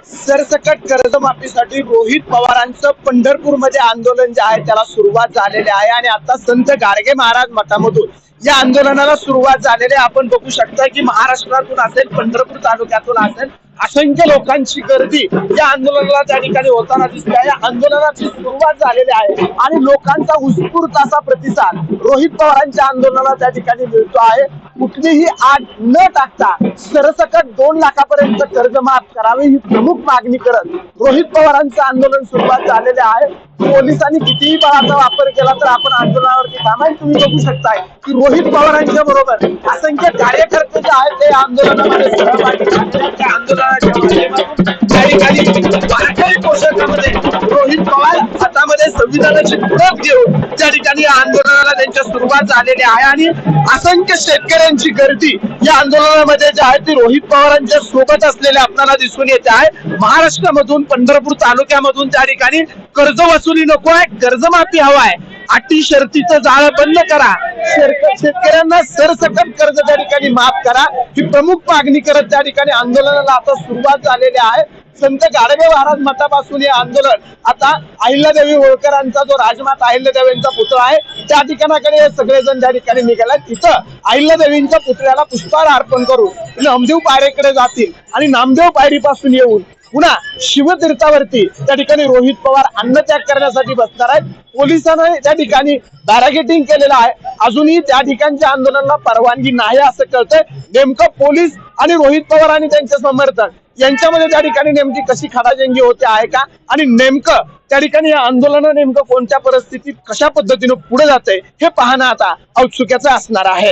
सरसकट कर्जमाफीसाठी रोहित पवारांचं पंढरपूरमध्ये आंदोलन जे आहे त्याला सुरुवात झालेली आहे आणि आता संत गाडगे महाराज मठामधून या आंदोलनाला सुरुवात झालेली आहे। आपण बघू शकता की महाराष्ट्रातून असेल, पंढरपूर तालुक्यातून असेल, असंख्य लोकांची गर्दी या आंदोलनाला त्या ठिकाणी होताना दिसते आहे। आंदोलनाची सुरुवात झालेली आहे आणि लोकांचा उत्स्फूर्त असा प्रतिसाद रोहित पवारांच्या आंदोलनाला त्या ठिकाणी मिळतो आहे। कुठलीही आठ न टाकता सरसकट 2 लाखापर्यंत कर्ज माफ करावे ही प्रमुख मागणी करत रोहित पवारांचं आंदोलन सुरुवात झालेले आहे। पोलिसांनी कितीही बळाचा वापर केला तर आपण आंदोलनावरती थांबाय। तुम्ही बघू शकताय की रोहित पवारांच्या बरोबर असंख्य कार्यकर्ते जे आहेत ते आंदोलनामध्ये सहभागी झाले। त्या आंदोलनाच्या माध्यमातून त्या ठिकाणी वारकरी पोशाखामध्ये रोहित पवार हातामध्ये संविधानाची प्रत घेऊन त्या ठिकाणी या आंदोलनाला त्यांच्या सुरुवात झालेली आहे आणि असंख्य शेतकऱ्यांची गर्दी या आंदोलनामध्ये जे आहे ती रोहित पवारांच्या सोबत असलेले आपल्याला दिसून येते आहे। महाराष्ट्रामधून पंढरपूर तालुक्यामधून त्या ठिकाणी कर्ज वसुली नको आहे, कर्जमाफी हवा आहे, अटी शर्तीचं जाळं बंद करा, शेतकऱ्यांना सरसकट कर्ज त्या ठिकाणी माफ करा ही प्रमुख मागणी करत त्या ठिकाणी आंदोलनाला आता सुरुवात झालेली आहे। संत गाडगे महाराज मठापासून हे आंदोलन आता अहिल्यादेवी होळकरांचा जो राजमाता अहिल्यादेवींचा पुतळा आहे त्या ठिकाणाकडे सगळेजण त्या ठिकाणी निघाले। तिथं अहिल्यादेवींच्या पुतळ्याला पुष्पहार अर्पण करून नामदेव पायरीकडे जातील आणि नामदेव पायरीपासून येऊन पुन्हा शिवतीर्थावरती त्या ठिकाणी रोहित पवार अन्नत्याग करण्यासाठी बसणार आहेत। पोलिसांनी त्या ठिकाणी बॅरिकेडिंग केलेलं आहे, अजूनही त्या ठिकाणच्या आंदोलनाला परवानगी नाही असं कळतंय। नेमकं पोलीस आणि रोहित पवार आणि त्यांचे समर्थक यांच्यामध्ये त्या ठिकाणी नेमकी कशी खडाजंगी होते आहे का आणि नेमकं त्या ठिकाणी हे आंदोलन नेमकं कोणत्या परिस्थितीत कशा पद्धतीने पुढे जाते हे पाहणं आता औत्सुक्याचं असणार आहे।